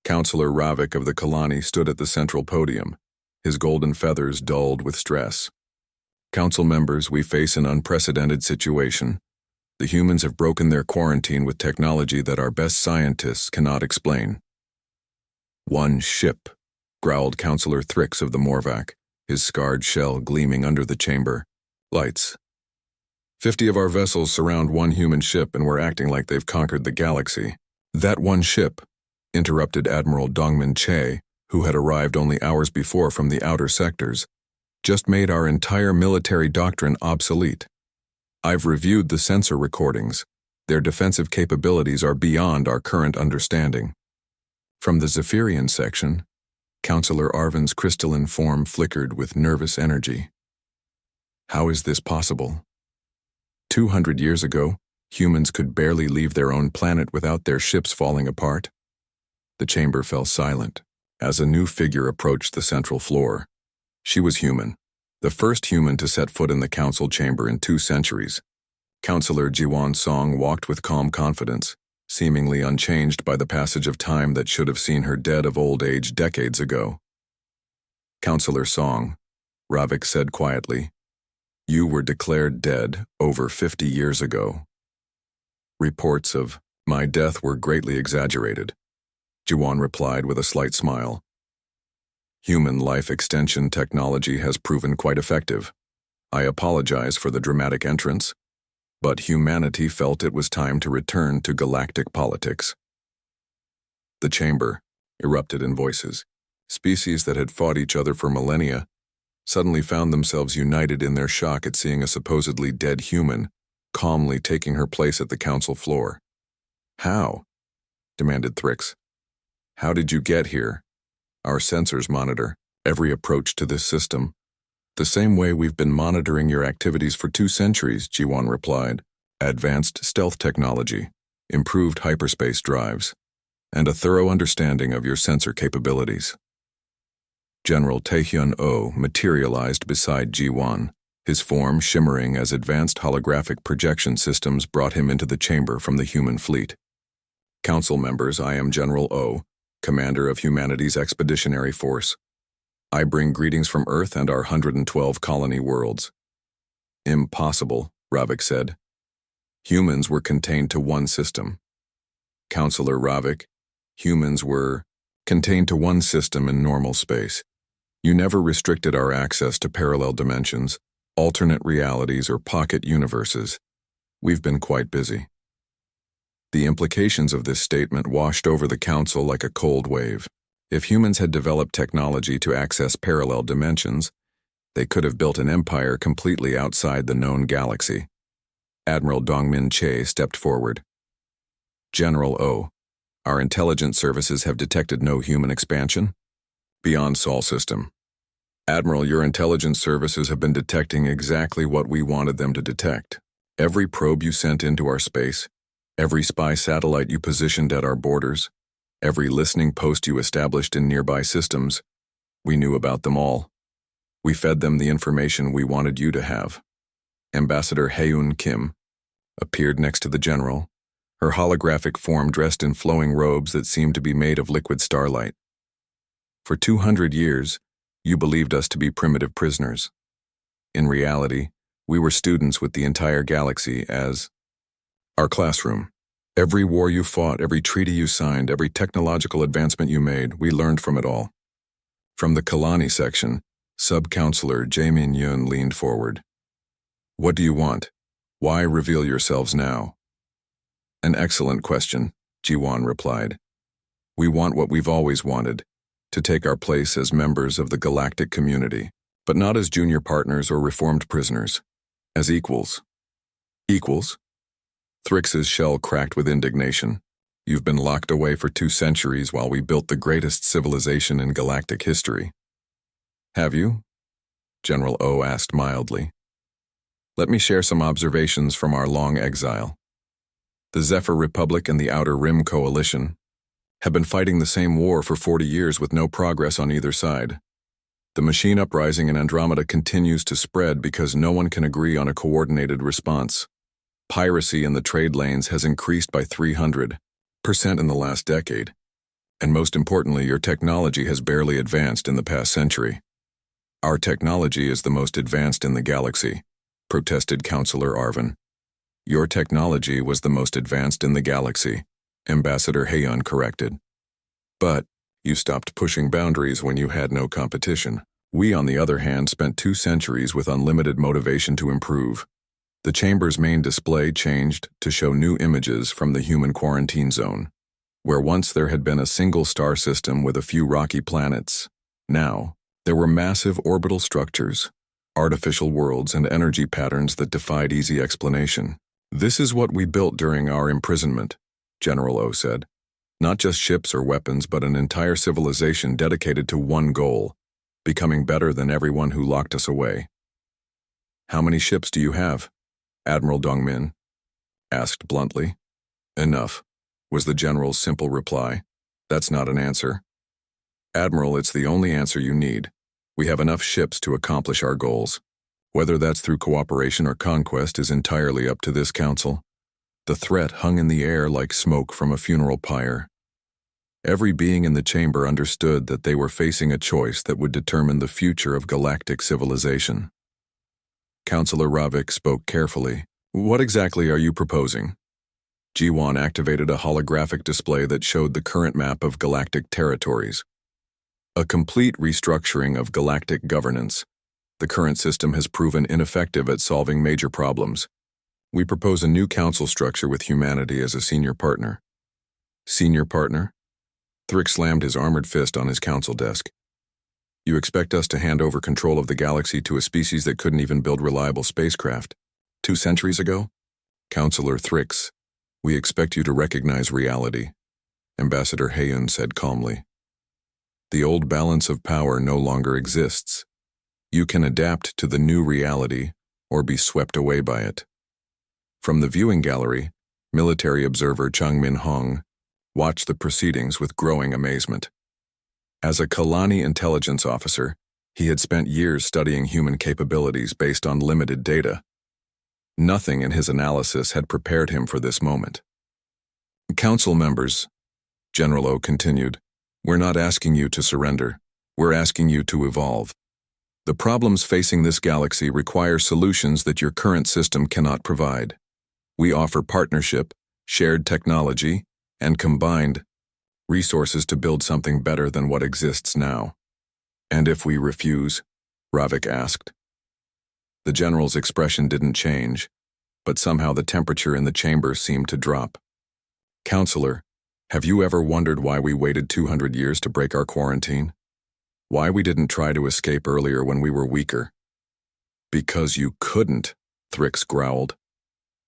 Counselor Ravik of the Kalani stood at the central podium, his golden feathers dulled with stress. Council members, we face an unprecedented situation. The humans have broken their quarantine with technology that our best scientists cannot explain. One ship, growled Counselor Thrix of the Morvac, his scarred shell gleaming under the chamber. Lights. 50 of our vessels surround one human ship and we're acting like they've conquered the galaxy. That one ship, interrupted Admiral Dongmin Che, who had arrived only hours before from the outer sectors, just made our entire military doctrine obsolete. I've reviewed the sensor recordings. Their defensive capabilities are beyond our current understanding. From the Zephyrian section, Counselor Arvin's crystalline form flickered with nervous energy. How is this possible? 200 years ago, humans could barely leave their own planet without their ships falling apart. The chamber fell silent. as a new figure approached the central floor. She was human, the first human to set foot in the council chamber in 2 centuries. Councillor Jiwan Song walked with calm confidence, seemingly unchanged by the passage of time that should have seen her dead of old age decades ago. Councillor Song, Ravik said quietly, "You were declared dead over 50 years ago." Reports of my death were greatly exaggerated, Jiwan replied with a slight smile. Human life extension technology has proven quite effective. I apologize for the dramatic entrance, but humanity felt it was time to return to galactic politics. The chamber erupted in voices. Species that had fought each other for millennia suddenly found themselves united in their shock at seeing a supposedly dead human calmly taking her place at the council floor. "How?" demanded Thrix. "How did you get here? Our sensors monitor every approach to this system, the same way we've been monitoring your activities for 2 centuries, Jiwan replied. Advanced stealth technology, improved hyperspace drives, and a thorough understanding of your sensor capabilities. General Taehyun-oh materialized beside Jiwan, his form shimmering as advanced holographic projection systems brought him into the chamber from the human fleet. Council members, I am General Oh, Commander of Humanity's Expeditionary Force. I bring greetings from Earth and our 112 colony worlds. Impossible, Ravik said. Humans were contained to one system. Counselor Ravik, humans were contained to one system in normal space. You never restricted our access to parallel dimensions, alternate realities, or pocket universes. We've been quite busy. The implications of this statement washed over the council like a cold wave. If humans had developed technology to access parallel dimensions, they could have built an empire completely outside the known galaxy. Admiral Dongmin Che stepped forward. General Oh, our intelligence services have detected no human expansion beyond Sol system. Admiral, your intelligence services have been detecting exactly what we wanted them to detect. Every probe you sent into our space, every spy satellite you positioned at our borders, every listening post you established in nearby systems, we knew about them all. We fed them the information we wanted you to have. Ambassador Haeun Kim appeared next to the general, her holographic form dressed in flowing robes that seemed to be made of liquid starlight. For 200 years, you believed us to be primitive prisoners. In reality, we were students with the entire galaxy as our classroom. Every war you fought, every treaty you signed, every technological advancement you made, we learned from it all. From the Kalani section, Sub-Counselor Jae-min Yoon leaned forward. What do you want? Why reveal yourselves now? An excellent question, Jiwan replied. We want what we've always wanted, to take our place as members of the galactic community, but not as junior partners or reformed prisoners, as equals. Equals? Thrix's shell cracked with indignation. You've been locked away for 2 centuries while we built the greatest civilization in galactic history. Have you? General O asked mildly. Let me share some observations from our long exile. The Zephyr Republic and the Outer Rim Coalition have been fighting the same war for 40 years with no progress on either side. The machine uprising in Andromeda continues to spread because no one can agree on a coordinated response. Piracy in the trade lanes has increased by 300% in the last decade. And most importantly, your technology has barely advanced in the past century. Our technology is the most advanced in the galaxy, protested Counselor Arvin. Your technology was the most advanced in the galaxy, Ambassador Haeun corrected. But you stopped pushing boundaries when you had no competition. We, on the other hand, spent 2 centuries with unlimited motivation to improve. The chamber's main display changed to show new images from the human quarantine zone, where once there had been a single star system with a few rocky planets. Now, there were massive orbital structures, artificial worlds, and energy patterns that defied easy explanation. This is what we built during our imprisonment, General O said. Not just ships or weapons, but an entire civilization dedicated to one goal, becoming better than everyone who locked us away. How many ships do you have? Admiral Dongmin asked bluntly. Enough, was the general's simple reply. That's not an answer. Admiral, it's the only answer you need. We have enough ships to accomplish our goals. Whether that's through cooperation or conquest is entirely up to this council. The threat hung in the air like smoke from a funeral pyre. Every being in the chamber understood that they were facing a choice that would determine the future of galactic civilization. Counselor Ravik spoke carefully. What exactly are you proposing? G1 activated a holographic display that showed the current map of galactic territories. A complete restructuring of galactic governance. The current system has proven ineffective at solving major problems. We propose a new council structure with humanity as a senior partner. Senior partner? Thrick slammed his armored fist on his council desk. You expect us to hand over control of the galaxy to a species that couldn't even build reliable spacecraft? 2 centuries ago? Counselor Thrix, we expect you to recognize reality, Ambassador Hayun said calmly. The old balance of power no longer exists. You can adapt to the new reality or be swept away by it. From the viewing gallery, military observer Chung Min Hong watched the proceedings with growing amazement. As a Kalani intelligence officer, he had spent years studying human capabilities based on limited data. Nothing in his analysis had prepared him for this moment. Council members, General O continued, we're not asking you to surrender. We're asking you to evolve. The problems facing this galaxy require solutions that your current system cannot provide. We offer partnership, shared technology, and combined resources to build something better than what exists now. And if we refuse? Ravik asked. The general's expression didn't change, but somehow the temperature in the chamber seemed to drop. Counselor, have you ever wondered why we waited 200 years to break our quarantine? Why we didn't try to escape earlier when we were weaker? Because you couldn't, Thrix growled.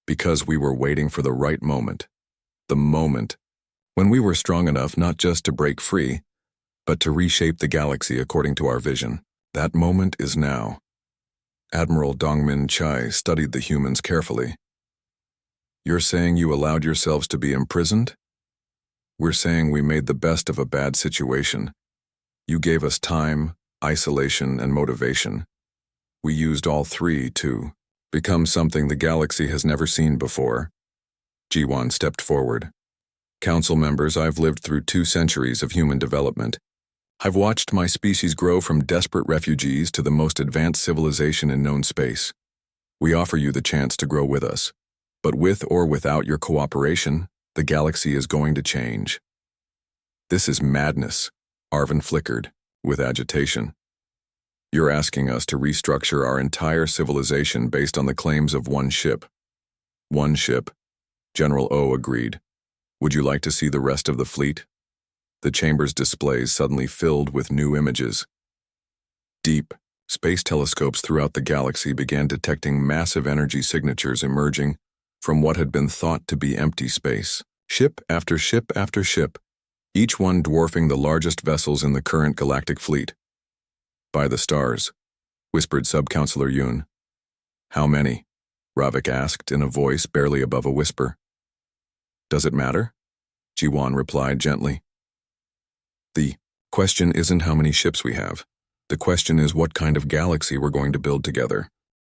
Because we were waiting for the right moment. The moment when we were strong enough not just to break free, but to reshape the galaxy according to our vision. That moment is now. Admiral Dongmin Chai studied the humans carefully. You're saying you allowed yourselves to be imprisoned? We're saying we made the best of a bad situation. You gave us time, isolation, and motivation. We used all three to become something the galaxy has never seen before. G1 stepped forward. Council members, I've lived through 2 centuries of human development. I've watched my species grow from desperate refugees to the most advanced civilization in known space. We offer you the chance to grow with us. But with or without your cooperation, the galaxy is going to change. This is madness, Arvin flickered, with agitation. You're asking us to restructure our entire civilization based on the claims of one ship. One ship, General O agreed. Would you like to see the rest of the fleet? The chamber's displays suddenly filled with new images. Deep, space telescopes throughout the galaxy began detecting massive energy signatures emerging from what had been thought to be empty space. Ship after ship after ship, each one dwarfing the largest vessels in the current galactic fleet. By the stars, whispered Sub-Counselor Yoon. How many? Ravik asked in a voice barely above a whisper. Does it matter? Ji-won replied gently. The question isn't how many ships we have. The question is what kind of galaxy we're going to build together.